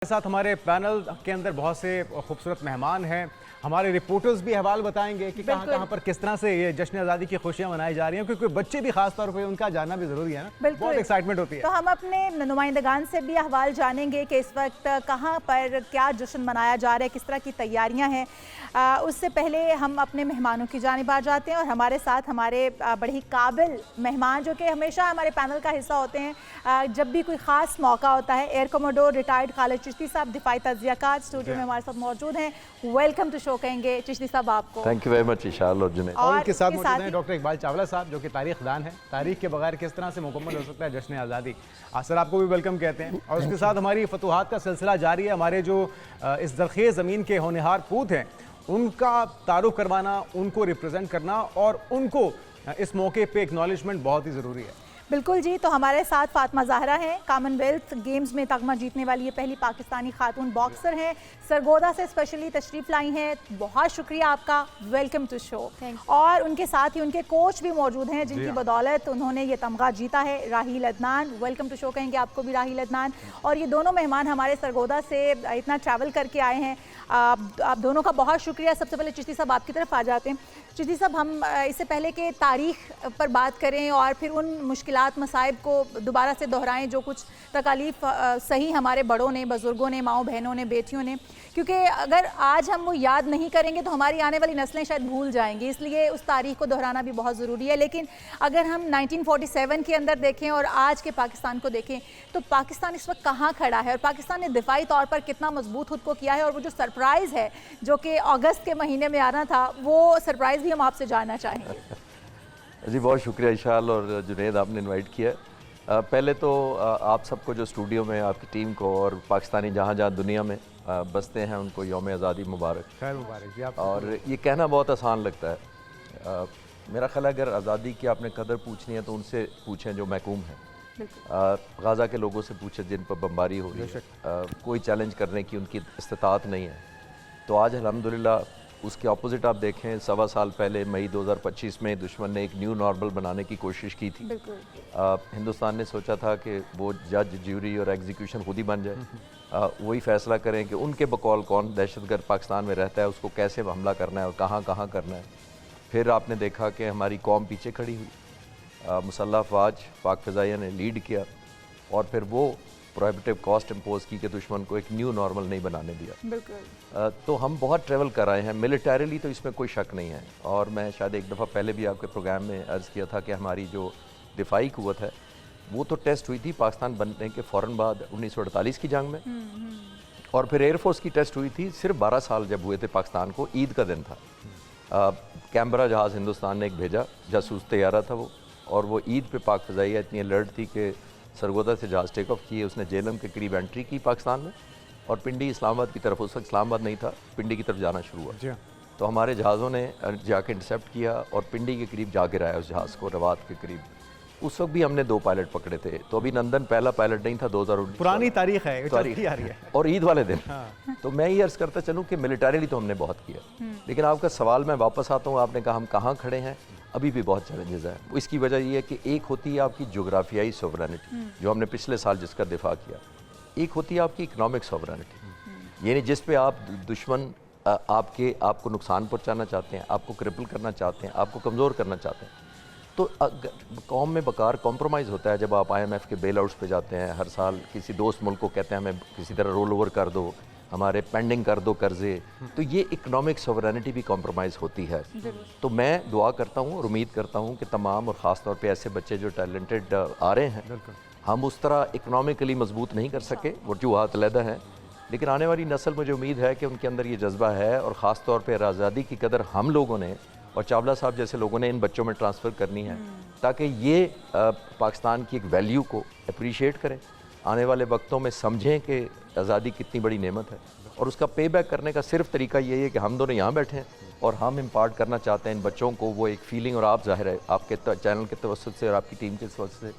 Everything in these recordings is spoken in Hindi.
साथ हमारे पैनल के अंदर बहुत से खूबसूरत मेहमान हैं। हमारे रिपोर्टर्स भी अहवाल बताएंगे कि कहाँ कहाँ पर किस तरह से ये जश्न आज़ादी की खुशियाँ मनाई जा रही हैं, क्योंकि बच्चे भी खास तौर पे उनका जानना भी ज़रूरी है ना। बहुत एक्साइटमेंट होती है। तो हम अपने नुमाइंदगान से भी अहवाल जानेंगे कि इस वक्त कहाँ पर क्या जश्न मनाया जा रहा है, किस तरह की तैयारियाँ हैं। उससे पहले हम अपने मेहमानों की जानिब आ जाते हैं और हमारे साथ हमारे बड़े ही काबिल मेहमान जो कि हमेशा हमारे पैनल का हिस्सा होते हैं। जब भी कोई ख़ास मौका होता है, air commodore retired Khalid Chishti साहब दिफाई तज़ियाकात स्टूडियो में हमारे साथ मौजूद हैं। वेलकम टू शो कहेंगे चिश्ती साहब आपको। Thank you very much Ishal और जुनैद। और उनके साथ मौजूद हैं डॉक्टर इकबाल चावला साहब जो कि तारीख दान है। तारीख के बगैर किस तरह से मुकम्मल हो सकता है जश्न आज़ादी। सर आपको भी वेलकम कहते हैं। और उसके साथ हमारी फतूहात का सिलसिला जारी है। हमारे जो इस ज़रख़ेज़ ज़मीन के होनहार पूत हैं उनका तारुफ करवाना, उनको रिप्रेजेंट करना और उनको इस मौके पे एक्नॉलेजमेंट बहुत ही ज़रूरी है। बिल्कुल जी। तो हमारे साथ फातिमा ज़हरा हैं, कॉमनवेल्थ गेम्स में तगमा जीतने वाली ये पहली पाकिस्तानी खातून बॉक्सर हैं, सरगोदा से स्पेशली तशरीफ़ लाई हैं। बहुत शुक्रिया आपका, वेलकम टू शो। और उनके साथ ही उनके कोच भी मौजूद हैं जिनकी बदौलत उन्होंने ये तमगा जीता है, राहील अदनान। वेलकम टू शो कहेंगे आपको भी राहील अदनान। और ये दोनों मेहमान हमारे सरगोदा से इतना ट्रैवल करके आए हैं, आप दोनों का बहुत शुक्रिया। सबसे पहले चिश्ती साहब आपकी तरफ आ जाते हैं। चिश्ती साहब, हम इससे पहले कि तारीख़ पर बात करें और फिर उन मुश्किलात मसाइब को दोबारा से दोहराएं जो कुछ तकालीफ सही हमारे बड़ों ने, बुज़ुर्गों ने, माओ बहनों ने, बेटियों ने, क्योंकि अगर आज हम वो याद नहीं करेंगे तो हमारी आने वाली नस्लें शायद भूल जाएंगी, इसलिए उस तारीख़ को दोहराना भी बहुत ज़रूरी है। लेकिन अगर हम 1947 के अंदर देखें और आज के पाकिस्तान को देखें तो पाकिस्तान इस वक्त कहाँ खड़ा है और पाकिस्तान ने दिफाई तौर पर कितना मजबूत खुद को किया है। और वो जो सरप्राइज़ है जो कि अगस्त के महीने में आना था, वो सरप्राइज़ भी हम आपसे जानना चाहेंगे। जी बहुत शुक्रिया इशाल और जुनैद, आपने इनवाइट किया। पहले तो आप सबको जो स्टूडियो में आपकी टीम को और पाकिस्तानी जहाँ जहाँ दुनिया में बसते हैं उनको यौम आज़ादी मुबारक। खैर मुबारक जी आपको। और ये कहना बहुत आसान लगता है। मेरा ख्याल है अगर आज़ादी की आपने कदर पूछनी है तो उनसे पूछें जो महकूम है। गाज़ा के लोगों से पूछें जिन पर बमबारी हो रही है, कोई चैलेंज करने की उनकी इस्तिताअत नहीं है। तो आज अल्हम्दुलिल्लाह उसके ऑपोजिट आप देखें, 1.25 साल पहले मई 2025 में दुश्मन ने एक न्यू नॉर्मल बनाने की कोशिश की थी। हिंदुस्तान ने सोचा था कि वो जज, ज्यूरी और एग्जीक्यूशन खुद ही बन जाए, वही फैसला करें कि उनके बकौल कौन दहशतगर्द पाकिस्तान में रहता है, उसको कैसे हमला करना है और कहाँ कहाँ करना है। फिर आपने देखा कि हमारी कौम पीछे खड़ी हुई, मुसल्लह अफवाज पाक फ़िज़ाइया ने लीड किया और फिर वो प्रोहिबिटिव कॉस्ट इम्पोज की कि दुश्मन को एक न्यू नॉर्मल नहीं बनाने दिया। बिल्कुल। तो हम बहुत ट्रैवल कर आए हैं मिलिटरीली, तो इसमें कोई शक नहीं है। और मैं शायद एक दफ़ा पहले भी आपके प्रोग्राम में अर्ज़ किया था कि हमारी जो दिफाई क़ुव्वत है वो तो टेस्ट हुई थी पाकिस्तान बनने के फ़ौरन बाद 1948 की जंग में, और फिर एयरफोर्स की टेस्ट हुई थी सिर्फ 12 साल जब हुए थे पाकिस्तान को, ईद का दिन था। कैमरा जहाज़ हिंदुस्तान ने एक भेजा, जासूस तैयारा था वो, और वो ईद पे पाक फ़िज़ाइया इतनी अलर्ट थी कि सरगोदा से जहाज़ टेक ऑफ किए, उसने जेलम के करीब एंट्री की पाकिस्तान में और पिंडी इस्लामाबाद की तरफ, उस वक्त इस्लामाबाद नहीं था, पिंडी की तरफ जाना शुरू हुआ। तो हमारे जहाज़ों ने जाके इंटरसेप्ट किया और पिंडी के करीब जा गिराया उस जहाज़ को, रवात के करीब। उस वक्त भी हमने 2 पायलट पकड़े थे। तो अभी नंदन पहला पायलट नहीं था, 2019 पुरानी तारीख है, तारीख आ रही है और ईद वाले दिन। तो मैं ये अर्ज़ करता चलूँ कि मिलिटरीली तो हमने बहुत किया, लेकिन आपका सवाल मैं वापस आता हूँ, आपने कहा हम कहाँ खड़े हैं, अभी भी बहुत चैलेंजेस हैं। इसकी वजह ये है कि एक होती है आपकी जोग्राफियाई सोवरेनिटी जो हमने पिछले साल जिसका दिफा किया, एक होती है आपकी इकनॉमिक सोवरेनिटी, यानी जिस पे आप दुश्मन आपको नुकसान पहुंचाना चाहते हैं, आपको क्रिपल करना चाहते हैं, आपको कमज़ोर करना चाहते हैं। तो कौम में बकार कॉम्प्रोमाइज़ होता है जब आप IMF के बेल आउट्स पे जाते हैं, हर साल किसी दोस्त मुल्क को कहते हैं हमें किसी तरह रोल ओवर कर दो, हमारे पेंडिंग कर दो कर्जे, तो ये इकोनॉमिक सोवरेनिटी भी कॉम्प्रोमाइज़ होती है। तो मैं दुआ करता हूँ और उम्मीद करता हूँ कि तमाम और ख़ास तौर पे ऐसे बच्चे जो टैलेंटेड आ रहे हैं, हम उस तरह इकोनॉमिकली मजबूत नहीं कर सके, वजूहात अलहदा हैं, लेकिन आने वाली नस्ल मुझे उम्मीद है कि उनके अंदर ये जज्बा है और ख़ास तौर पर आज़ादी की कदर हम लोगों ने और चावला साहब जैसे लोगों ने इन बच्चों में ट्रांसफ़र करनी है, ताकि ये पाकिस्तान की एक वैल्यू को अप्रीशिएट करें, आने वाले वक्तों में समझें कि आज़ादी कितनी बड़ी नेमत है। और उसका पे बैक करने का सिर्फ तरीका यही है कि हम दोनों यहाँ बैठे हैं और हम इम्पार्ट करना चाहते हैं इन बच्चों को वो एक फ़ीलिंग, और आप ज़ाहिर है आपके चैनल के तवस्सुत से और आपकी टीम के तवस्सुत से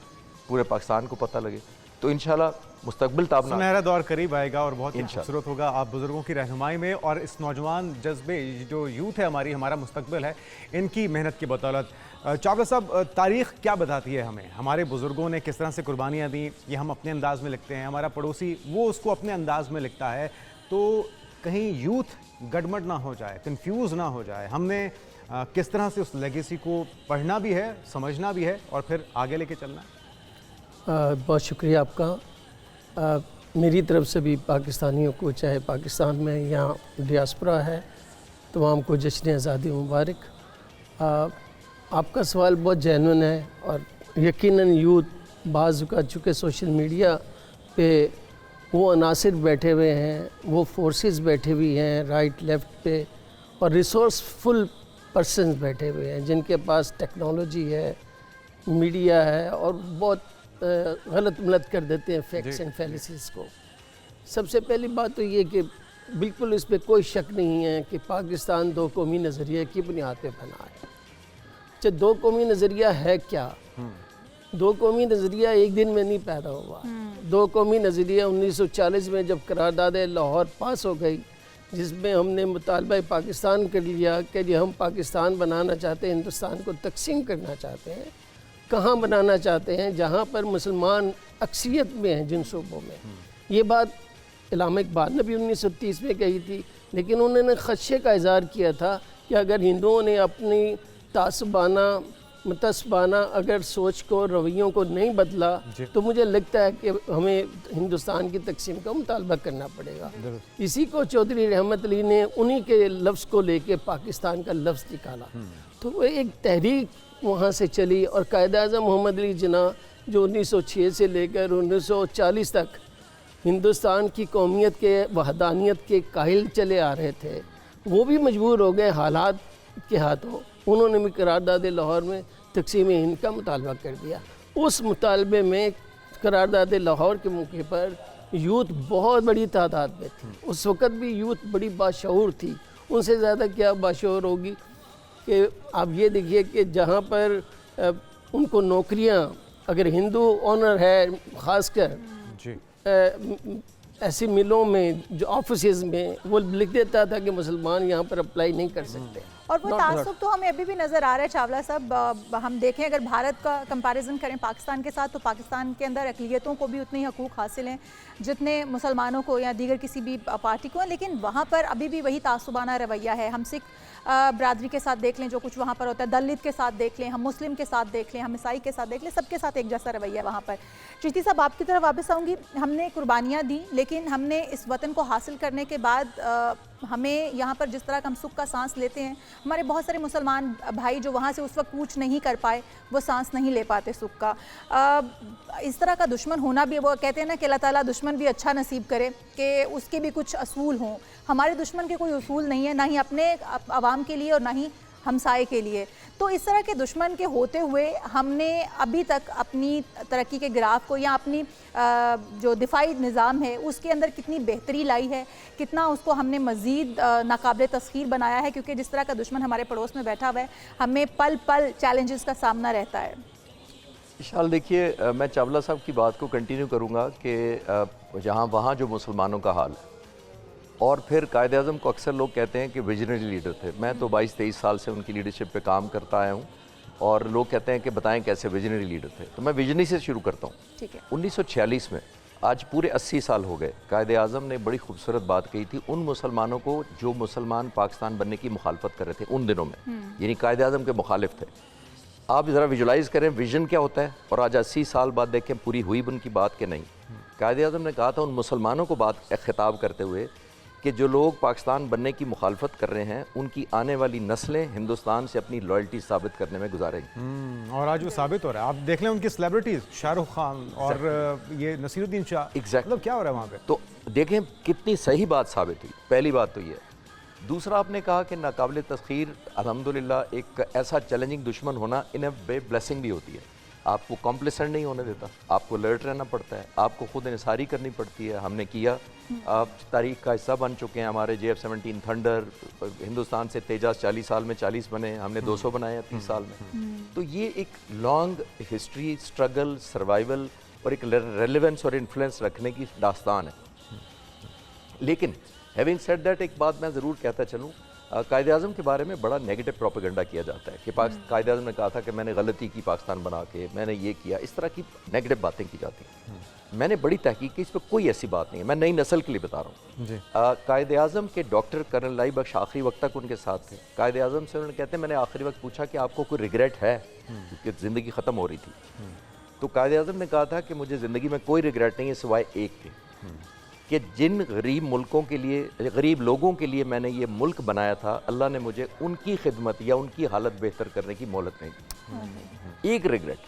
पूरे पाकिस्तान को पता लगे तो इंशाल्लाह मुस्तकबिल ताबना सुनहरा दौर करीब आएगा और बहुत ही खूबसूरत होगा आप बुजुर्गों की रहनुमाई में, और इस नौजवान जज्बे जो यूथ है हमारा मुस्तकबिल है, इनकी मेहनत की बदौलत। चावला साहब, तारीख़ क्या बताती है हमें? हमारे बुजुर्गों ने किस तरह से कुर्बानियाँ दी, ये हम अपने अंदाज़ में लिखते हैं, हमारा पड़ोसी वो उसको अपने अंदाज़ में लिखता है, तो कहीं यूथ गड़बड़ ना हो जाए, कन्फ्यूज़ ना हो जाए। हमने किस तरह से उस लेगेसी को पढ़ना भी है, समझना भी है और फिर आगे लेके चलना है। बहुत शुक्रिया आपका। मेरी तरफ से भी पाकिस्तानियों को, चाहे पाकिस्तान में यहाँ डियास्पोरा है, तमाम को जश्न आज़ादी मुबारक। आपका सवाल बहुत जेन्युइन है और यकीनन यूथ बाज़ का चूँकि सोशल मीडिया पे वो अनासिर बैठे हुए हैं, वो फोर्सेस बैठे हुए हैं राइट लेफ़्ट पे, और रिसोर्सफुल पर्सन्स बैठे हुए हैं जिनके पास टेक्नोलॉजी है, मीडिया है, और बहुत गलत मलत कर देते हैं फैक्ट्स एंड फैलिसीज़ को। सबसे पहली बात तो ये कि बिल्कुल इस पर कोई शक नहीं है कि पाकिस्तान दो कौमी नज़रिए की बुनियाद पे बना है। अच्छा, दो कौमी नज़रिया है क्या? दो कौमी नज़रिया एक दिन में नहीं पैदा हुआ। दो कौमी नज़रिया 1940 में जब करारदाद लाहौर पास हो गई, जिसमें हमने मुतालबा पाकिस्तान कर लिया कि जी हम पाकिस्तान बनाना चाहते हैं, हिंदुस्तान को तकसीम करना चाहते हैं। कहाँ बनाना चाहते हैं? जहाँ पर मुसलमान अक्सरियत में हैं, जिन सूबों में। ये बात इलामा इकबाल ने भी 1930 में कही थी, लेकिन उन्होंने ख़दशे का इज़हार किया था कि अगर हिंदुओं ने अपनी तासबाना मतसबाना अगर सोच को, रवैयों को नहीं बदला, तो मुझे लगता है कि हमें हिंदुस्तान की तकसीम का मुतालबा करना पड़ेगा। इसी को चौधरी रहमत अली ने उन्हीं के लफ्ज़ को लेके पाकिस्तान का लफ्ज़ निकाला। तो वो एक तहरीक वहाँ से चली, और कायद-ए-आज़म मोहम्मद अली जिन्ना जो 1906 से लेकर 1940 तक हिंदुस्तान की कौमियत के, वहदानियत के काहिल चले आ रहे थे, वो भी मजबूर हो गए हालात के हाथों। उन्होंने भी करारदाद लाहौर में तकसीम हिंद का मुतालबा कर दिया। उस मुतालबे में करारदाद लाहौर के मौके पर यूथ बहुत बड़ी तादाद में थी। उस वक़्त भी यूथ बड़ी बाशऊर थी, उनसे ज़्यादा क्या बाशऊर होगी कि आप ये देखिए कि जहाँ पर उनको नौकरियाँ, अगर हिंदू ऑनर है ख़ासकर ऐसी मिलों में, जो ऑफिसेज़ में, वो लिख देता था कि मुसलमान यहाँ पर अप्लाई नहीं कर सकते। और वो तासुब तो हमें अभी भी नज़र आ रहा है चावला साहब। हम देखें अगर भारत का कंपैरिजन करें पाकिस्तान के साथ, तो पाकिस्तान के अंदर अक़लियतों को भी उतने ही हकूक़ हासिल हैं जितने मुसलमानों को या दीगर किसी भी पार्टी को, लेकिन वहाँ पर अभी भी वही तासुबाना रवैया है। हम सिख बरादरी के साथ देख लें जो कुछ वहाँ पर होता है, दलित के साथ देख लें, हम मुस्लिम के साथ देख लें, हम ईसाई के साथ देख लें, सबके साथ एक जैसा रवैया वहाँ पर। चिश्ती साहब, आपकी तरफ वापस आऊँगी। हमने कुर्बानियाँ दी, लेकिन हमने इस वतन को हासिल करने के बाद हमें यहाँ पर जिस तरह का हम सुख का सांस लेते हैं, हमारे बहुत सारे मुसलमान भाई जो वहाँ से उस वक्त कूच नहीं कर पाए, वो सांस नहीं ले पाते सुख का। इस तरह का दुश्मन होना भी, वो कहते हैं ना कि अल्लाह ताला दुश्मन भी अच्छा नसीब करे कि उसके भी कुछ असूल हों। हमारे दुश्मन के कोई असूल नहीं है, ना ही अपने आवाम के लिए और ना ही हमसाए के लिए। तो इस तरह के दुश्मन के होते हुए हमने अभी तक अपनी तरक्की के ग्राफ को या अपनी जो दिफाई निज़ाम है उसके अंदर कितनी बेहतरी लाई है, कितना उसको हमने मज़ीद नाकाबिल तस्खीर बनाया है, क्योंकि जिस तरह का दुश्मन हमारे पड़ोस में बैठा हुआ है, हमें पल पल चैलेंजेस का सामना रहता है। विशाल, देखिए, मैं चावला साहब की बात को कंटिन्यू करूँगा कि जहाँ वहाँ जो मुसलमानों का हाल है, और फिर कायद-ए-आज़म को अक्सर लोग कहते हैं कि विजनरी लीडर थे। मैं तो 22-23 साल से उनकी लीडरशिप पे काम करता आया हूँ, और लोग कहते हैं कि बताएं कैसे विजनरी लीडर थे। तो मैं विजनरी से शुरू करता हूँ। ठीक है। 1946 में, आज पूरे 80 साल हो गए, कायद-ए-आज़म ने बड़ी खूबसूरत बात कही थी उन मुसलमानों को जो मुसलमान पाकिस्तान बनने की मुखालफत कर रहे थे उन दिनों में, यानी कायद-ए-आज़म के मुखालिफ थे। आप ज़रा विजुलाइज़ करें विजन क्या होता है, और आज 80 साल बाद देखें पूरी हुई उनकी बात के नहीं। कायद-ए-आज़म ने कहा था उन मुसलमानों को बात खिताब करते हुए कि जो लोग पाकिस्तान बनने की मुखालफत कर रहे हैं, उनकी आने वाली नस्लें हिंदुस्तान से अपनी लॉयल्टी साबित करने में गुजारेंगी। और आज वो साबित हो रहा है। आप देख लें उनकी सेलिब्रिटीज़, शाहरुख खान और ये नसीरुद्दीन शाह, मतलब क्या हो रहा है वहाँ पे। तो देखें कितनी सही बात साबित हुई। पहली बात तो ये। दूसरा, आपने कहा कि नाकाबिल तस्खीर अल्हम्दुलिल्लाह एक ऐसा चैलेंजिंग दुश्मन होना इन ए वे ब्लेसिंग भी होती है। आपको कॉम्प्लेसेंट नहीं होने देता, आपको अलर्ट रहना पड़ता है, आपको खुद इंसारी करनी पड़ती है। हमने किया, आप तारीख का हिस्सा बन चुके हैं। हमारे JF-17 थंडर हिंदुस्तान से तेजास 40 साल में 40 बने, हमने 200 बनाए 30 साल में। तो ये एक लॉन्ग हिस्ट्री, स्ट्रगल, सर्वाइवल, और एक रेलेवेंस और इन्फ्लुएंस रखने की दास्तान है। लेकिन हैविंग सेड दैट, एक बात मैं ज़रूर कहता चलूँ, कायद-ए-आज़म के बारे में बड़ा नेगेटिव प्रोपेगेंडा किया जाता है कि कायद-ए-आज़म ने कहा था कि मैंने गलती की पाकिस्तान बना के, मैंने ये किया, इस तरह की नेगेटिव बातें की जाती हैं। मैंने बड़ी तहकीक की, इस पर कोई ऐसी बात नहीं है। मैं नई नस्ल के लिए बता रहा हूँ। कायद-ए-आज़म के डॉक्टर कर्नल लाई बख्श आखिरी वक्त तक उनके साथ थे। कायद-ए-आज़म से उन्होंने कहते हैं, मैंने आखिरी वक्त पूछा कि आपको कोई रिग्रेट है, क्योंकि ज़िंदगी ख़त्म हो रही थी। तो कायद-ए-आज़म ने कहा था कि मुझे ज़िंदगी में कोई रिग्रेट नहीं है सिवाय एक के, कि जिन गरीब मुल्कों के लिए, गरीब लोगों के लिए मैंने ये मुल्क बनाया था, अल्लाह ने मुझे उनकी खिदमत या उनकी हालत बेहतर करने की मोहलत नहीं दी। एक रिग्रेट।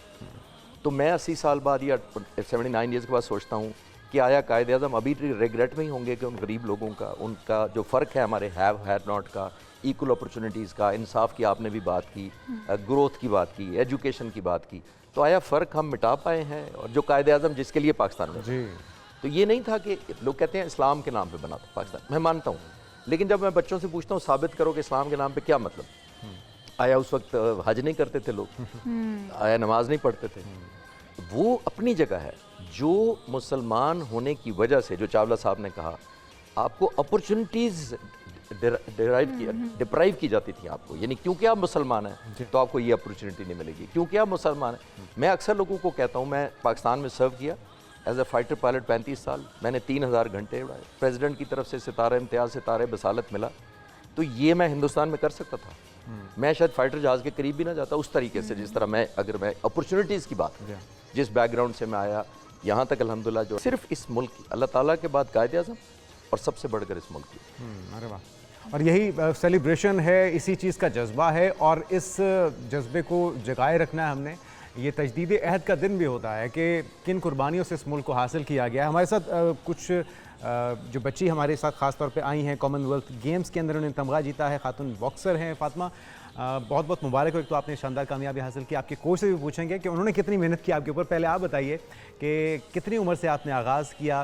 तो मैं 80 साल बाद या 79 ईयर्स के बाद सोचता हूँ कि आया कायद-ए-आज़म अभी रिग्रेट में ही होंगे कि उन गरीब लोगों का, उनका जो फ़र्क है हमारे हैव नॉट का, इक्वल अपॉर्चुनिटीज़ का, इंसाफ की आपने भी बात की, ग्रोथ की बात की, एजुकेशन की बात की, तो आया फ़र्क हम मिटा पाए हैं? और जो कायद-ए-आज़म जिसके लिए पाकिस्तान में, तो ये नहीं था कि लोग कहते हैं इस्लाम के नाम पे बना था पाकिस्तान, मैं मानता हूँ, लेकिन जब मैं बच्चों से पूछता हूँ साबित करो कि इस्लाम के नाम पे क्या मतलब, आया उस वक्त हज नहीं करते थे लोग, आया नमाज नहीं पढ़ते थे। वो अपनी जगह है। जो मुसलमान होने की वजह से, जो चावला साहब ने कहा, आपको अपॉर्चुनिटीज़ डिप्राइव की जाती थी आपको, यानी क्योंकि आप मुसलमान हैं तो आपको ये अपॉर्चुनिटी नहीं मिलेगी, क्योंकि आप मुसलमान हैं। मैं अक्सर लोगों को कहता हूँ, मैं पाकिस्तान में सर्व किया एज ए फाइटर पायलट 35 साल, मैंने 3000 घंटे उड़ाए, प्रेसिडेंट की तरफ से सितारा इम्तियाज़ सितारे बसालत मिला, तो ये मैं हिंदुस्तान में कर सकता था। मैं शायद फाइटर जहाज़ के करीब भी ना जाता उस तरीके से, जिस तरह मैं, अगर मैं अपॉर्चुनिटीज़ की बात, जिस बैकग्राउंड से मैं आया यहाँ तक अल्हम्दुलिल्लाह, जो सिर्फ इस मुल्क की, अल्लाह ताला के बाद कायद-ए-आज़म और सबसे बढ़कर इस मुल्क की। अरे वाह। और यही सेलिब्रेशन है, इसी चीज़ का जज्बा है, और इस जज्बे को जगाए रखना है हमने। ये तजदीद अहद का दिन भी होता है कि किन कुर्बानियों से इस मुल्क को हासिल किया गया है। हमारे साथ कुछ जो बच्ची हमारे साथ ख़ास तौर पे आई हैं, कॉमनवेल्थ गेम्स के अंदर उन्होंने तमगा जीता है, खातून बॉक्सर हैं फातिमा, बहुत बहुत मुबारक हो। एक तो आपने शानदार कामयाबी हासिल की। आपके कोच से भी पूछेंगे कि उन्होंने कितनी मेहनत की आपके ऊपर। पहले आप बताइए कि कितनी उम्र से आपने आगाज़ किया,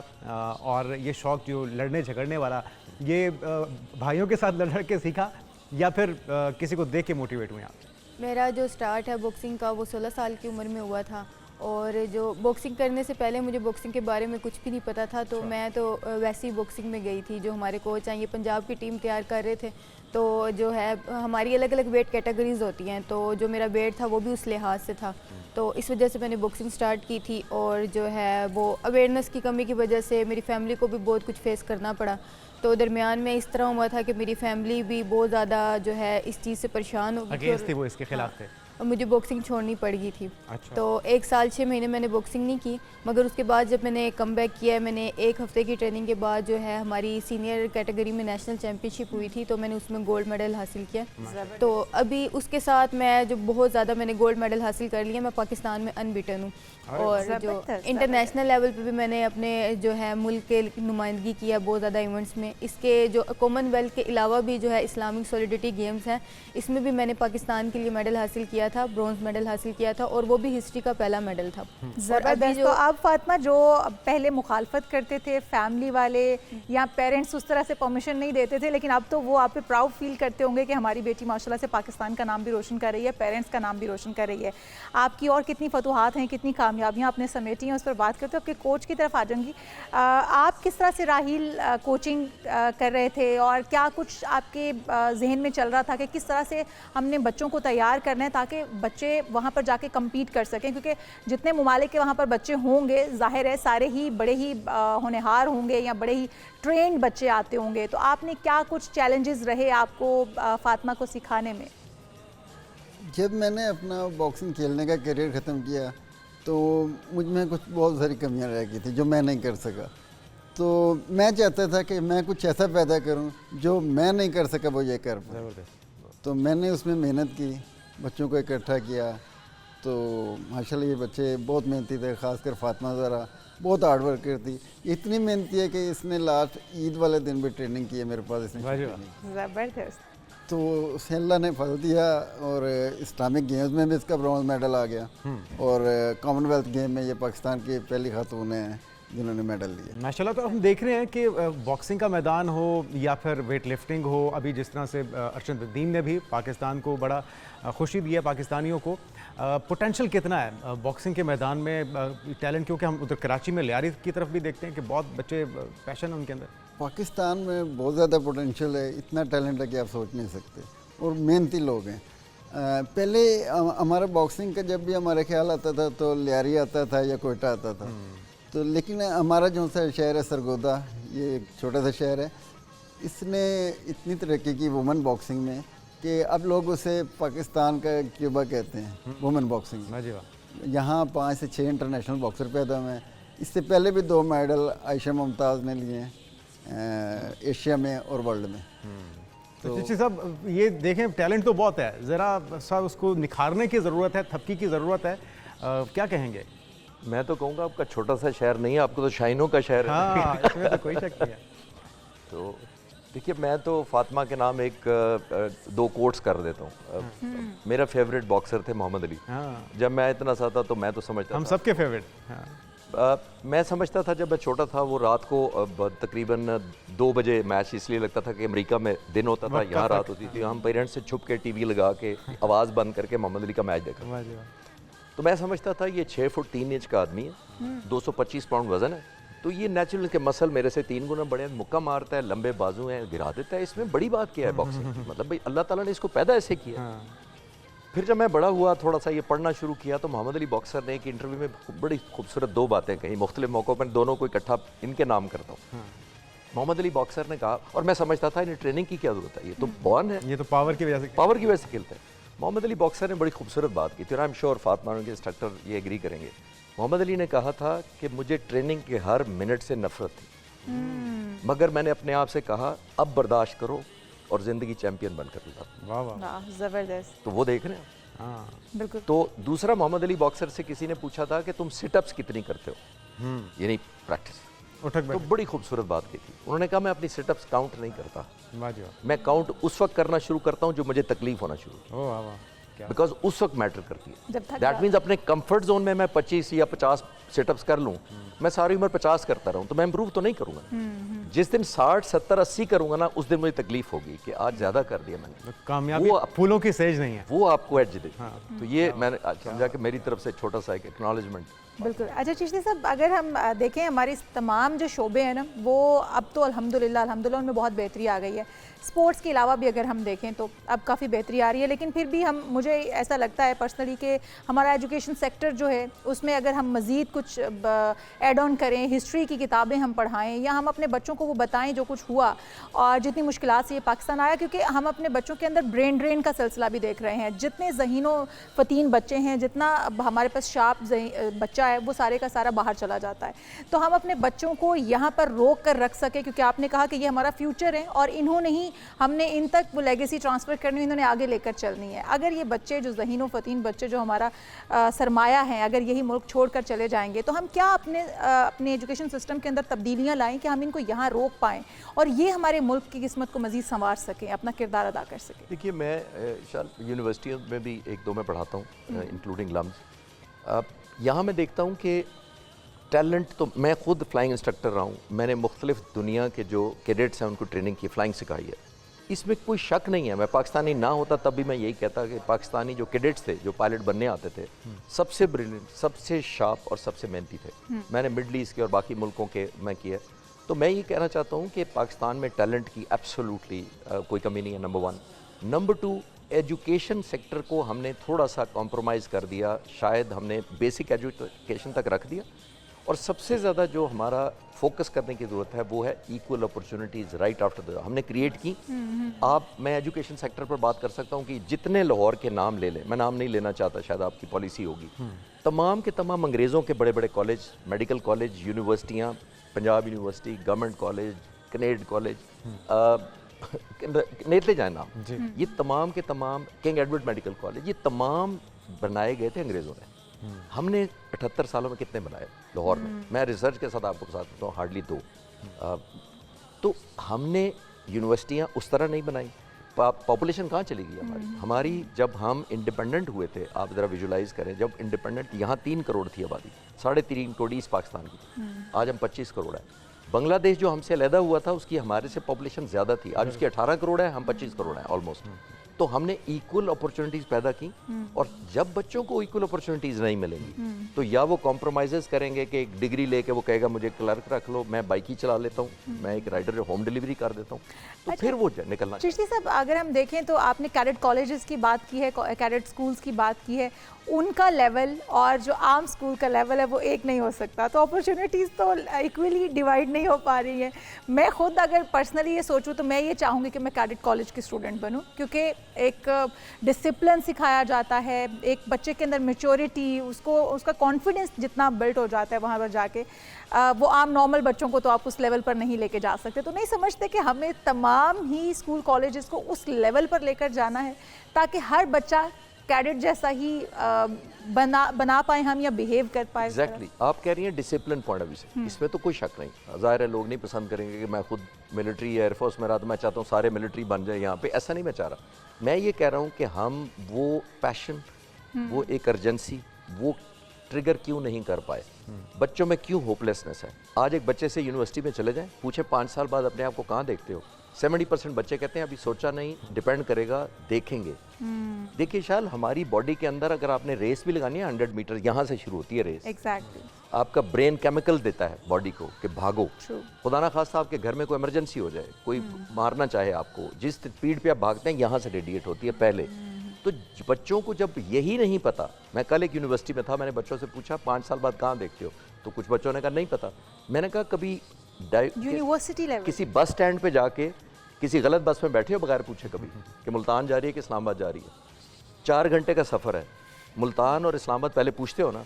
और ये शौक़ जो लड़ने झगड़ने वाला, ये भाइयों के साथ लड़ के सीखा या फिर किसी को देख के मोटिवेट हुए आप? मेरा जो स्टार्ट है बॉक्सिंग का वो 16 साल की उम्र में हुआ था, और जो बॉक्सिंग करने से पहले मुझे बॉक्सिंग के बारे में कुछ भी नहीं पता था। तो मैं तो वैसे ही बॉक्सिंग में गई थी। जो हमारे कोच हैं, ये पंजाब की टीम तैयार कर रहे थे, तो जो है हमारी अलग अलग वेट कैटेगरीज होती हैं, तो जो मेरा वेट था वो भी उस लिहाज से था, तो इस वजह से मैंने बॉक्सिंग स्टार्ट की थी। और जो है वो अवेयरनेस की कमी की वजह से मेरी फैमिली को भी बहुत कुछ फेस करना पड़ा। तो दरमियान में इस तरह हुआ था कि मेरी फैमिली भी बहुत ज़्यादा जो है इस चीज़ से परेशान हो गई थी, वो इसके खिलाफ थे, और मुझे बॉक्सिंग छोड़नी पड़ गई थी। अच्छा। तो 1 साल 6 महीने मैंने बॉक्सिंग नहीं की, मगर उसके बाद जब मैंने कम बैक किया, मैंने 1 हफ्ते की ट्रेनिंग के बाद जो है हमारी सीनियर कैटेगरी में नेशनल चैम्पियनशिप हुई थी, तो मैंने उसमें गोल्ड मेडल हासिल किया। तो अभी उसके साथ मैं जो बहुत ज़्यादा मैंने गोल्ड मेडल हासिल कर लिया, मैं पाकिस्तान में अनबीटन हूँ। और जो इंटरनेशनल लेवल पे भी मैंने अपने जो है मुल्क के नुमाइंदगी किया बहुत ज़्यादा इवेंट्स में। इसके जो कॉमनवेल्थ के अलावा भी जो है इस्लामिक सॉलिडिटी गेम्स हैं, इसमें भी मैंने पाकिस्तान के लिए मेडल हासिल किया था, ब्रॉन्ज मेडल हासिल किया था, और वो भी हिस्ट्री का पहला मेडल था। ज़बरदस्त। तो अब फातिमा, जो पहले मुखालफत करते थे फैमिली वाले या पेरेंट्स उस तरह से परमिशन नहीं देते थे, लेकिन अब तो वो आप पे प्राउड फील करते होंगे कि हमारी बेटी माशाल्लाह से पाकिस्तान का नाम भी रोशन कर रही है, पेरेंट्स का नाम भी रोशन कर रही है। आपकी और कितनी फतूहात हैं, कितनी कामयाबियाँ आपने समेटी हैं, उस पर बात करते हो। आपके कोच की तरफ आ जाऊँगी। आप किस तरह से राहील कोचिंग कर रहे थे, और क्या कुछ आपके जहन में चल रहा था कि किस तरह से हमने बच्चों को तैयार करना है ताकि बच्चे वहाँ पर जाके कम्पीट कर सकें? क्योंकि जितने ममालिक के वहाँ पर बच्चे होंगे, जाहिर है सारे ही बड़े ही होनहार होंगे या बड़े ही ट्रेंड बच्चे आते होंगे। तो आपने क्या कुछ चैलेंजेस रहे आपको फातिमा को सिखाने में? जब मैंने अपना बॉक्सिंग खेलने का करियर ख़त्म किया तो मुझ में कुछ बहुत सारी कमियां रह गई थी जो मैं नहीं कर सका। तो मैं चाहता था कि मैं कुछ ऐसा पैदा करूं जो मैं नहीं कर सका वो ये कर पाए। तो मैंने उसमें मेहनत की, बच्चों को इकट्ठा किया। तो माशाल्लाह ये बच्चे बहुत मेहनती थे, ख़ासकर फातिमा ज़रा बहुत हार्ड वर्क करती, इतनी मेहनती है कि इसने लास्ट ईद वाले दिन भी ट्रेनिंग की है मेरे पास इसने। ज़बरदस्त। तो उसे अल्लाह ने फल दिया, और इस्लामिक गेम्स में भी इसका ब्रॉन्ज मेडल आ गया, और कॉमनवेल्थ गेम में ये पाकिस्तान की पहली खातून है जिन्होंने मेडल लिया माशाल्लाह। तो हम देख रहे हैं कि बॉक्सिंग का मैदान हो या फिर वेट लिफ्टिंग हो, अभी जिस तरह से अरशद उद्दीन ने भी पाकिस्तान को बड़ा खुशी दी है, पाकिस्तानियों को। पोटेंशियल कितना है बॉक्सिंग के मैदान में टैलेंट? क्योंकि हम उधर कराची में लियारी की तरफ भी देखते हैं कि बहुत बच्चे पैशन है उनके अंदर। पाकिस्तान में बहुत ज़्यादा पोटेंशियल है, इतना टैलेंट है कि आप सोच नहीं सकते, और मेहनती लोग हैं। पहले हमारा बॉक्सिंग का जब भी हमारा ख्याल आता था तो लियारी आता था या कोयटा आता था, तो लेकिन हमारा जो सा शहर है सरगोदा, ये एक छोटा सा शहर है, इसने इतनी तरक्की की वुमेन बॉक्सिंग में कि अब लोग उसे पाकिस्तान का क्यूबा कहते हैं वुमेन बॉक्सिंग में। जी वाह। यहाँ 5 से 6 इंटरनेशनल बॉक्सर पैदा हुए हैं। इससे पहले भी 2 मेडल आयशा मुमताज़ ने लिए हैं एशिया में और वर्ल्ड में। तो चिश्ती साहब ये देखें टैलेंट तो बहुत है, ज़रा सा उसको निखारने की ज़रूरत है, थपकी की ज़रूरत है, क्या कहेंगे? मैं तो कहूँगा आपका छोटा सा शहर नहीं है, आपको तो शाइनों का शहर है। हाँ, इसमें तो कोई शक नहीं है। तो देखिए, मैं तो फातिमा के नाम एक 2 कोट्स कर देता हूँ। मेरा फेवरेट बॉक्सर थे मोहम्मद अली। हाँ। जब मैं इतना सा था तो मैं तो समझता हम था, सबके फेवरेट। हाँ। मैं समझता था जब मैं छोटा था, वो रात को तकरीबन 2 बजे मैच इसलिए लगता था कि अमेरिका में दिन होता था, यहाँ रात होती थी। हम पेरेंट्स से छुप के टीवी लगा के आवाज़ बंद करके मोहम्मद अली का मैच देखा। वाह जी वाह। तो मैं समझता था ये 6 फुट 3 इंच का आदमी है, 225 पाउंड वजन है, तो ये नेचुरल के मसल मेरे से 3 गुना बड़े हैं, मुक्का मारता है, लंबे बाजू हैं, गिरा देता है। इसमें बड़ी बात क्या है बॉक्सिंग? मतलब भाई अल्लाह ताला ने इसको पैदा ऐसे किया। फिर जब मैं बड़ा हुआ, थोड़ा सा ये पढ़ना शुरू किया, तो मोहम्मद अली बॉक्सर ने एक इंटरव्यू में बड़ी खूबसूरत 2 बातें कही, मुख्तलिफ मौक़ों पर दोनों को इकट्ठा इनके नाम करता हूँ। मोहम्मद अली बॉक्सर ने कहा, और मैं समझता था इन्हें ट्रेनिंग की क्या ज़रूरत है, ये तो बॉर्न है, ये तो पावर की वजह से। पावर की वजह से खेलते हैं। मोहम्मद अली बॉक्सर ने बड़ी खूबसूरत बात की थी, और आई एम श्योर फातिमा के इंस्ट्रक्टर ये एग्री करेंगे। मोहम्मद अली ने कहा था कि मुझे ट्रेनिंग के हर मिनट से नफरत थी, मगर मैंने अपने आप से कहा अब बर्दाश्त करो और ज़िंदगी चैंपियन बनकर दिखाओ। वाह वाह। वाह, ज़बरदस्त। तो वो देख रहे हैं। हाँ। बिल्कुल। तो दूसरा, मोहम्मद अली बॉक्सर से किसी ने पूछा था कि तुम सिटअप्स कितनी करते हो, यानी प्रैक्टिस। उठक तो बड़ी खूबसूरत बात की थी। उन्होंने कहा मैं अपनी सिटअप्स काउंट नहीं करता, वाह जी वाह। मैं काउंट उस वक्त करना शुरू करता हूँ जो मुझे तकलीफ होना शुरू, ओ वाह वाह। बिकॉज उस वक्त मैटर करती है। जब थक दैट मीन्स अपने कंफर्ट जोन में मैं 25 या 50 सिटअप्स कर लूँ, मैं सारी उम्र 50 करता रहूँ, तो मैं इंप्रूव तो नहीं करूँगा। जिस दिन 60, 70, 80 करूँगा ना, उस दिन मुझे तकलीफ होगी कि आज ज़्यादा कर दिया मैंने। कामयाबी फूलों की सेज नहीं है, वो आपको एज दे। तो ये मैंने समझा कि मेरी तरफ से छोटा सा एक एक्नॉलेजमेंट। बिल्कुल। अच्छा चिश्ती साहब, अगर हम देखें हमारे तमाम जो शोबे हैं ना, वो अब तो अल्हम्दुलिल्लाह उनमें बहुत बेहतरी आ गई है। स्पोर्ट्स के अलावा भी अगर हम देखें तो अब काफ़ी बेहतरी आ रही है, लेकिन फिर भी मुझे ऐसा लगता है पर्सनली कि हमारा एजुकेशन सेक्टर जो है उसमें अगर हम मज़ीद कुछ ऐड ऑन करें, हिस्ट्री की किताबें हम पढ़ाएं, या हम अपने बच्चों को वो बताएं जो कुछ हुआ और जितनी मुश्किलात से ये पाकिस्तान आया, क्योंकि हम अपने बच्चों के अंदर ब्रेन ड्रेन का सिलसिला भी देख रहे हैं। जितने ज़हीनो फ़तीन बच्चे हैं, जितना हमारे पास शार्प बच्चा है, वो सारे का सारा बाहर चला जाता है। तो हम अपने बच्चों को यहाँ पर रोक कर रख सके, क्योंकि आपने कहा कि ये हमारा फ्यूचर है और इन्होंने ही हमने इन तक वो लेगेसी ट्रांसफ़र करनी, इन्होंने आगे लेकर चलनी है। अगर ये बच्चे जो ज़हीनो फ़तीन बच्चे जो हमारा सरमाया है, अगर यही मुल्क छोड़कर चले जाएंगे, तो हम क्या अपने एजुकेशन सिस्टम के अंदर तब्दीलियाँ लाएँ कि हम इनको यहाँ रोक पाएँ और ये हमारे मुल्क की किस्मत को मज़ीद संवार सकें, अपना किरदार अदा कर सकें? देखिए, मैं यूनिवर्सिटियों में भी 1-2 में पढ़ाता हूँ, इंक्लूडिंग लम्स। यहाँ मैं देखता हूँ कि टैलेंट, तो मैं खुद फ्लाइंग इंस्ट्रक्टर रहा हूँ, मैंने मुख्तलिफ दुनिया के जो कैडेट्स हैं उनको ट्रेनिंग की, फ्लाइंग सिखाई है, इसमें कोई शक नहीं है। मैं पाकिस्तानी ना होता तब भी मैं यही कहता कि पाकिस्तानी जो कैडेट्स थे, जो पायलट बनने आते थे, सबसे ब्रिलियंट, सबसे शार्प और सबसे मेहनती थे। मैंने मिडल ईस्ट के और बाकी मुल्कों के मैं किया। तो मैं ये कहना चाहता हूँ कि पाकिस्तान में टैलेंट की एब्सोल्युटली कोई कमी नहीं है, नंबर 1। नंबर 2, एजुकेशन सेक्टर को हमने थोड़ा सा कॉम्प्रोमाइज़ कर दिया, शायद हमने बेसिक एजुकेशन तक रख दिया, और सबसे ज़्यादा जो हमारा फोकस करने की ज़रूरत है वो है equal opportunities right after the हमने क्रिएट की। मैं एजुकेशन सेक्टर पर बात कर सकता हूँ कि जितने लाहौर के नाम ले लें, मैं नाम नहीं लेना चाहता, शायद आपकी पॉलिसी होगी, तमाम के तमाम अंग्रेज़ों के बड़े बड़े कॉलेज, मेडिकल कॉलेज, यूनिवर्सिटियाँ, Punjab university, government college, Kinnaird college, लेते जाए नाम, ये तमाम के तमाम, किंग एडवर्ड मेडिकल कॉलेज, ये तमाम बनाए गए थे अंग्रेज़ों ने। हमने 78 सालों में कितने बनाए लाहौर में? मैं रिसर्च के साथ आपको बता देता हूँ, हार्डली 2। तो हमने यूनिवर्सिटियाँ उस तरह नहीं बनाई। पॉपुलेशन कहाँ चली गई हमारी जब हम इंडिपेंडेंट हुए थे, आप ज़रा विजुलाइज़ करें, जब इंडिपेंडेंट यहाँ 3 करोड़ थी आबादी, 3.5 करोड़ ईस्ट पाकिस्तान की, आज हम 25 करोड़ है। बांग्लादेश जो हमसे अलहदा हुआ था उसकी हमारे से पॉपुलेशन ज़्यादा थी, आज उसकी 18 करोड़ है, हम 25 करोड़ हैं ऑलमोस्ट। तो हमने इक्वल अपॉर्चुनिटीज़ पैदा की। और जब बच्चों को इक्वल अपॉर्चुनिटीज़ नहीं मिलेंगी तो या वो कॉम्प्रोमाइज़ करेंगे कि एक डिग्री लेके वो कहेगा मुझे क्लर्क रख लो, मैं बाइक ही चला लेता हूँ, मैं एक राइडर होम डिलीवरी कर देता हूँ, तो फिर वो निकलना। चिश्ती साहब, अगर हम देखें तो आपने कैडेट कॉलेजेस की बात की है, कैडेट स्कूल्स की बात की है, उनका लेवल और जो आम स्कूल का लेवल है वो एक नहीं हो सकता, तो अपॉर्चुनिटीज़ तो इक्वली डिवाइड नहीं हो पा रही है। मैं खुद अगर पर्सनली ये सोचूं तो मैं ये चाहूँगी कि मैं कैडेट कॉलेज की स्टूडेंट बनूं, क्योंकि एक डिसिप्लिन सिखाया जाता है, एक बच्चे के अंदर मैच्योरिटी, उसका कॉन्फिडेंस जितना बिल्ड हो जाता है वहाँ पर जाके, वो आम नॉर्मल बच्चों को तो आप उस लेवल पर नहीं लेके जा सकते। तो नहीं समझते कि हमें तमाम ही स्कूल कॉलेजेस को उस लेवल पर लेकर जाना है ताकि हर बच्चा कैडेट जैसा ही बना पाए हम या बिहेव कर पाए। एग्जैक्टली आप कह रही हैं डिसिप्लिन पॉइंट ऑफ व्यू से, इसमें तो कोई शक नहीं। ज़ाहिर है लोग नहीं पसंद करेंगे कि मैं खुद मिलिट्री या एयरफोर्स में रहा तो मैं चाहता हूँ सारे मिलिट्री बन जाए यहाँ पे, ऐसा नहीं मैं चाह रहा। मैं ये कह रहा हूँ कि हम वो पैशन, वो एक अर्जेंसी, वो ट्रिगर क्यों नहीं कर पाए। बच्चों में क्यों होपलेसनेस है। आज एक बच्चे से यूनिवर्सिटी में चले जाएं, पूछे 5 साल बाद अपने आप को कहाँ देखते हो, 70% बच्चे कहते हैं अभी सोचा नहीं, डिपेंड करेगा, देखेंगे। देखिए शाल, हमारी बॉडी के अंदर अगर आपने रेस भी लगानी है 100 मीटर, यहाँ से शुरू होती है रेस। एग्जैक्टली आपका ब्रेन केमिकल देता है बॉडी को कि भागो। खुदा ना खास्ता आपके घर में कोई इमरजेंसी हो जाए, कोई मारना चाहे आपको, जिस स्पीड पे आप भागते हैं यहाँ से रेडिएट होती है पहले। तो बच्चों को जब यही नहीं पता, मैं कल एक यूनिवर्सिटी में था, मैंने बच्चों से पूछा 5 साल बाद कहाँ देखते हो, तो कुछ बच्चों ने कहा नहीं पता। मैंने कहा कभी यूनिवर्सिटी लेवल किसी बस स्टैंड पे जाके किसी गलत बस में बैठे हो बगैर पूछे कभी कि मुल्तान जा रही है कि इस्लामाबाद जा रही है, 4 घंटे का सफ़र है, मुल्तान और इस्लामाबाद पहले पूछते हो ना।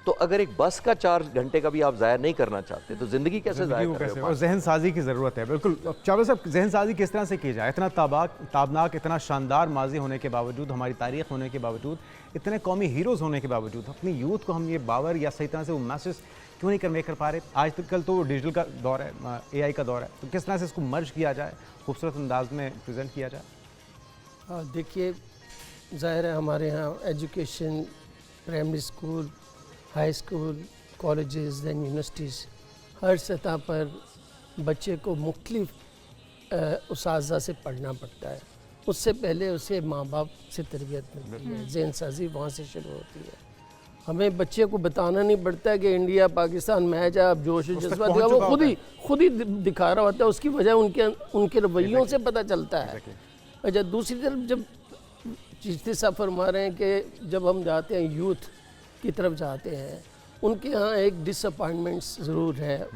तो अगर एक बस का 4 घंटे का भी आप ज़ाया नहीं करना चाहते तो ज़िंदगी कैसे ज़ाया कर रहे हो। और जहन साजी की ज़रूरत है। बिल्कुल चावला साहब, जहन साजी किस तरह से की जाए। इतना ताबनाक, इतना शानदार माजी होने के बावजूद, हमारी तारीख होने के बावजूद, इतने कौमी हीरोज़ होने के बावजूद, अपनी यूथ को हम ये बावर या सही तरह से वो मैसेज क्यों नहीं कन्वे कर पा रहे। आज तक कल तो डिजिटल का दौर है, AI का दौर है, तो किस तरह से इसको मर्ज किया जाए, खूबसूरत अंदाज में प्रेजेंट किया जाए। देखिए, ज़ाहिर है हमारे यहाँ education, primary school, high school, colleges, then universities, हर सतह पर बच्चे को मुख्तलिफ उसाज़ा से पढ़ना पड़ता है। उससे पहले उसे माँ बाप से तरबियत मिलती है, ज़हन साजी वहाँ से शुरू होती है। हमें बच्चे को बताना नहीं पड़ता है कि इंडिया पाकिस्तान मैच है, आप जोश जज्बा दिखा, वो खुद ही दिखा रहा होता है। उसकी वजह उनके रवैयों से पता चलता है। अच्छा, दूसरी तरफ जब चिश्ती साहब फरमा रहे हैं कि जब हम जाते हैं यूथ की तरफ जाते हैं, उनके यहाँ एक डिसअपॉइंटमेंट्स ज़रूर है।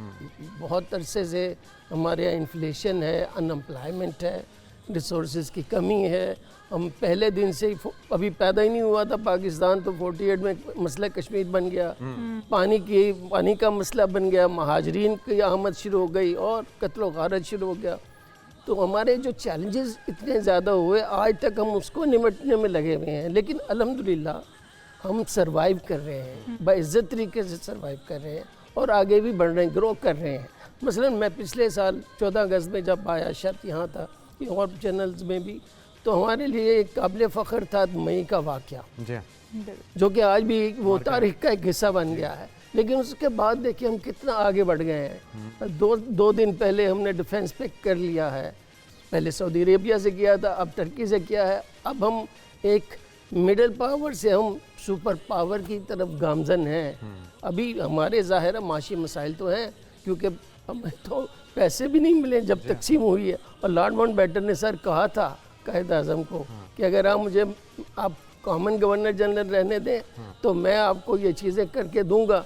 बहुत अरसे से हमारे यहाँ इन्फ्लेशन है, अनएम्प्लॉयमेंट है, रिसोर्सेज की कमी है। हम पहले दिन से ही, अभी पैदा ही नहीं हुआ था पाकिस्तान तो 48 में मसला कश्मीर बन गया, पानी का मसला बन गया, महाजरीन की आमद शुरू हो गई और कत्ल गारत शुरू हो गया। तो हमारे जो चैलेंजेस इतने ज़्यादा हुए, आज तक हम उसको निपटने में लगे हुए हैं, लेकिन अल्हम्दुलिल्लाह हम सरवाइव कर रहे हैं, बाइज़्ज़त तरीके से सरवाइव कर रहे हैं और आगे भी बढ़ रहे हैं, ग्रो कर रहे हैं। मसलन मैं पिछले साल 14 अगस्त में जब आया, शर्त यहाँ था कि और चैनल्स में भी, तो हमारे लिए एक काबिल फ़ख्र था मई का वाक़या, जो कि आज भी वो तारीख़ का एक हिस्सा बन गया है। लेकिन उसके बाद देखिए हम कितना आगे बढ़ गए हैं। दो दिन पहले हमने डिफेंस पे कर लिया है, पहले सऊदी अरेबिया से किया था, अब टर्की से किया है, अब हम एक मिडिल पावर से हम सुपर पावर की तरफ गामजन हैं। अभी हमारे ज़ाहिर माशी मसाइल तो हैं, क्योंकि हमें तो पैसे भी नहीं मिले जब तकसीम हुई है। और लॉर्ड माउंटबेटन ने सर कहा था कायद आज़म को कि अगर आप कॉमन गवर्नर जनरल रहने दें तो मैं आपको ये चीज़ें करके दूंगा,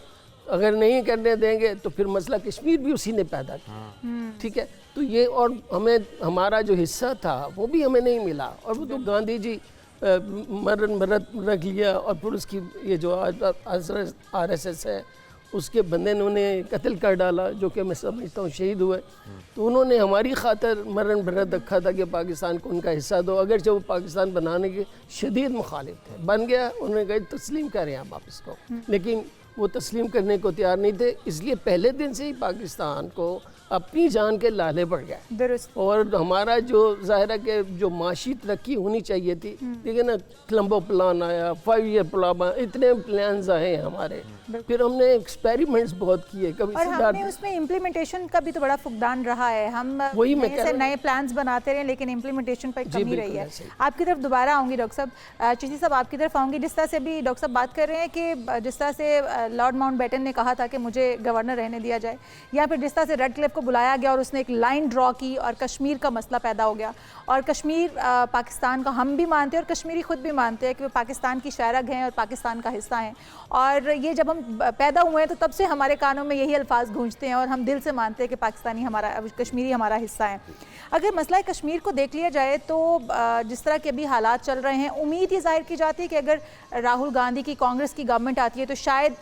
अगर नहीं करने देंगे तो फिर मसला कश्मीर भी उसी ने पैदा किया। ठीक है, तो ये और हमें हमारा जो हिस्सा था वो भी हमें नहीं मिला, और वो तो गांधी जी मरण व्रत रख लिया, और फिर उसकी ये जो RSS है उसके बंदे ने उन्हें कत्ल कर डाला, जो कि मैं समझता हूँ शहीद हुए। तो उन्होंने हमारी खातर मरण व्रत रखा था कि पाकिस्तान को उनका हिस्सा दो, अगर जो वो पाकिस्तान बनाने के शदीद मुखालिफ थे। बन गया, उन्होंने कहा तस्लीम करें आप वापस को, लेकिन वो तस्लीम करने को तैयार नहीं थे। इसलिए पहले दिन से ही पाकिस्तान को अपनी जान के लाले पड़ गए। दुरुस्त। और हमारा जो ज़ाहिर है कि जो माशी तरक्की होनी चाहिए थी, देखिए ना, क्लम्बो प्लान आया, 5 ईयर प्लान, इतने प्लान्स आए हैं हमारे, फिर हमने एक्सपेरिमेंट्स बहुत किए, कभी और हमने उसमें इम्प्लीमेंटेशन का भी तो बड़ा फुकदान रहा है। हम वही मैं नए से नए प्लान्स बनाते रहे, लेकिन इम्प्लीमेंटेशन पर कमी रही है। आपकी तरफ दोबारा आऊँगी डॉक्टर साहब, चिश्ती साहब आपकी तरफ आऊँगी। जिस तरह से भी डॉक्टर साहब बात कर रहे हैं कि जिस तरह से लॉर्ड माउंटबेटन ने कहा था कि मुझे गवर्नर रहने दिया जाए, या फिर जिस तरह से रेड क्लिफ को बुलाया गया और उसने एक लाइन ड्रॉ की और कश्मीर का मसला पैदा हो गया, और कश्मीर पाकिस्तान का हम भी मानते हैं और कश्मीरी खुद भी मानते हैं कि वो पाकिस्तान की शहरग हैं और पाकिस्तान का हिस्सा हैं। और ये जब हम पैदा हुए हैं तो तब से हमारे कानों में यही अल्फाज गूंजते हैं और हम दिल से मानते हैं कि पाकिस्तानी हमारा, कश्मीरी हमारा हिस्सा है। अगर मसला कश्मीर को देख लिया जाए तो जिस तरह के अभी हालात चल रहे हैं, उम्मीद ये जाहिर की जाती है कि अगर राहुल गांधी की कांग्रेस की गवर्नमेंट आती है तो शायद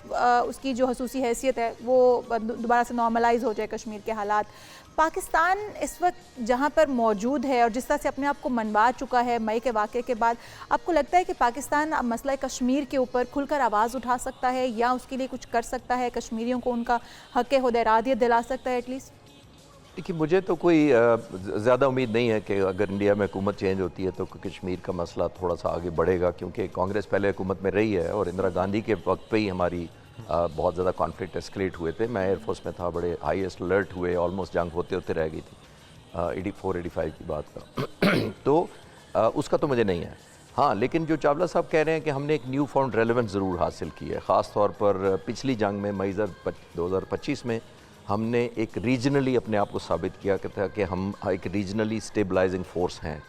उसकी जो खसूसी हैसियत है वो दोबारा से नॉर्मलाइज हो जाए कश्मीर के हालात। पाकिस्तान इस वक्त जहाँ पर मौजूद है और जिस तरह से अपने आप को मनवा चुका है मई के वाक़े के बाद, आपको लगता है कि पाकिस्तान अब मसला कश्मीर के ऊपर खुलकर आवाज़ उठा सकता है या उसके लिए कुछ कर सकता है, कश्मीरियों को उनका हक़ खुद इरादियत दिला सकता है एटलीस्ट? देखिए, मुझे तो कोई ज़्यादा उम्मीद नहीं है कि अगर इंडिया में हुकूमत चेंज होती है तो कश्मीर का मसला थोड़ा सा आगे बढ़ेगा, क्योंकि कांग्रेस पहले हुकूमत में रही है और इंदिरा गांधी के वक्त पे ही हमारी बहुत ज़्यादा कॉन्फ्लिक्ट एस्केलेट हुए थे। मैं एयरफोर्स में था, बड़े हाईएस्ट अलर्ट हुए, ऑलमोस्ट जंग होते होते रह गई थी 84-85 की बात का तो उसका तो मुझे नहीं है। हाँ, लेकिन जो चावला साहब कह रहे हैं कि हमने एक न्यू फाउंड रेलेवेंस ज़रूर हासिल की है, ख़ास तौर पर पिछली जंग में मई 2025 में हमने एक रीजनली अपने आप को साबित किया था कि हम एक रीजनली स्टेबलाइजिंग फोर्स हैं।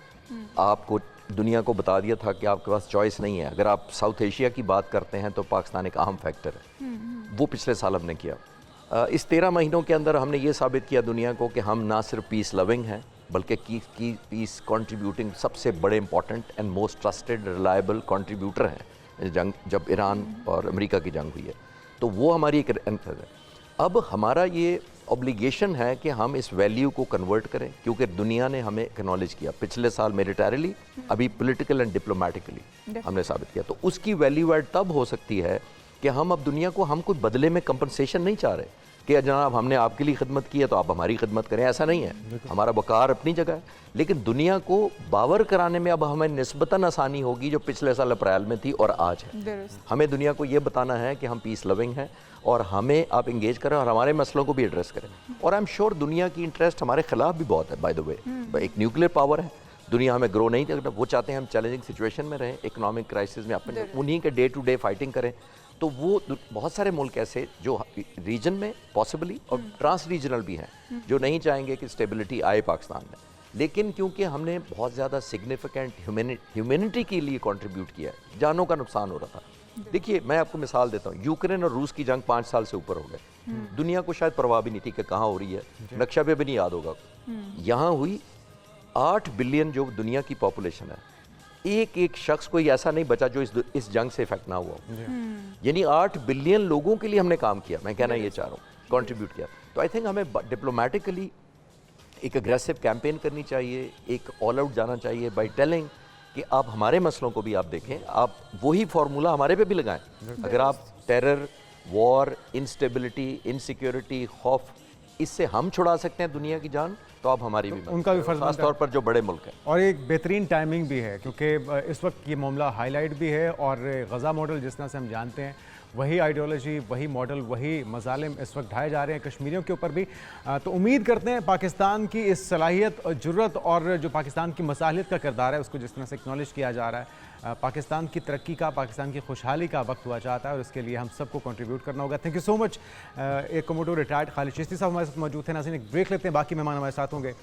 आपको दुनिया को बता दिया था कि आपके पास चॉइस नहीं है। अगर आप साउथ एशिया की बात करते हैं तो पाकिस्तान एक अहम फैक्टर है, वो पिछले साल हमने किया। इस 13 महीनों के अंदर हमने ये साबित किया दुनिया को कि हम ना सिर्फ पीस लविंग हैं बल्कि की पीस कंट्रीब्यूटिंग सबसे बड़े important and most trusted reliable contributor हैं। जंग जब ईरान और अमेरिका की जंग हुई है तो वो हमारी एक एंकर है। अब हमारा ये ऑब्लिगेशन है कि हम इस वैल्यू को कन्वर्ट करें, क्योंकि दुनिया ने हमें एक्नॉलेज किया पिछले साल मिलिटरीली, अभी पॉलिटिकल एंड डिप्लोमेटिकली हमने साबित किया। तो उसकी वैल्यू ऐड तब हो सकती है कि हम अब दुनिया को, हम कोई बदले में कंपनसेशन नहीं चाह रहे कि जनाब हमने आपके लिए खिदमत की है तो आप हमारी खिदमत करें, ऐसा नहीं है। हमारा वकार अपनी जगह है, लेकिन दुनिया को बावर कराने में अब हमें निस्बतन आसानी होगी जो पिछले साल अप्रैल में थी और आज है। हमें दुनिया को ये बताना है कि हम पीस लविंग हैं और हमें आप इंगेज करें और हमारे मसलों को भी एड्रेस करें। और आई एम श्योर दुनिया की इंटरेस्ट हमारे खिलाफ भी बहुत है। बाय द वे, एक न्यूक्लियर पावर है, दुनिया हमें ग्रो नहीं करता, वो चाहते हैं हम चैलेंजिंग सिचुएशन में रहें, इकोनॉमिक क्राइसिस में अपने उन्हीं के डे टू डे फाइटिंग करें। तो वो बहुत सारे मुल्क ऐसे जो रीजन में पॉसिबली और ट्रांस रीजनल भी हैं जो नहीं चाहेंगे कि स्टेबिलिटी आए पाकिस्तान में, लेकिन क्योंकि हमने बहुत ज़्यादा सिग्निफिकेंट ह्यूमैनिटी के लिए कंट्रीब्यूट किया है, जानों का नुकसान हो रहा था। देखिए, मैं आपको मिसाल देता हूँ, यूक्रेन और रूस की जंग 5 साल से ऊपर हो गए, दुनिया को शायद परवाह भी नहीं थी कि कहाँ हो रही है, नक्शा पे भी नहीं याद होगा। यहाँ हुई 8 बिलियन जो दुनिया की पॉपुलेशन है, एक एक शख्स कोई ऐसा नहीं बचा जो इस जंग से इफेक्ट ना हुआ। यानी 8 बिलियन लोगों के लिए हमने काम किया, मैं कहना ये चाह रहा हूँ, कंट्रीब्यूट किया। तो आई थिंक हमें डिप्लोमेटिकली एक अग्रेसिव कैंपेन करनी चाहिए, एक ऑल आउट जाना चाहिए बाय टेलिंग कि आप हमारे मसलों को भी आप देखें, आप वही फार्मूला हमारे पे भी लगाएं। अगर आप टेरर, वॉर, इंस्टेबिलिटी, इनसिक्योरिटी, खौफ, इससे हम छुड़ा सकते हैं दुनिया की जान, तो आप हमारी भी उनका भी फर्ज खास तौर पर जो बड़े मुल्क हैं। और एक बेहतरीन टाइमिंग भी है क्योंकि इस वक्त ये मामला हाईलाइट भी है और गज़ा मॉडल जिस तरह से हम जानते हैं वही आइडियोलॉजी, वही मॉडल, वही मज़ालिम इस वक्त ढाए जा रहे हैं कश्मीरियों के ऊपर भी। तो उम्मीद करते हैं पाकिस्तान की इस सलाहियत और जुर्रत और जो पाकिस्तान की मसालियत का किरदार है उसको जिस तरह से एक्नॉलेज किया जा रहा है, पाकिस्तान की तरक्की का, पाकिस्तान की खुशहाली का वक्त हुआ चाहता है और इसके लिए हम सबको कंट्रीब्यूट करना होगा। Thank you so much. एक कमोडोर रिटायर्ड खालिद चिश्ती साहब हमारे साथ मौजूद थे। नाज़रीन, एक ब्रेक लेते हैं, बाकी मेहमान हमारे साथ होंगे।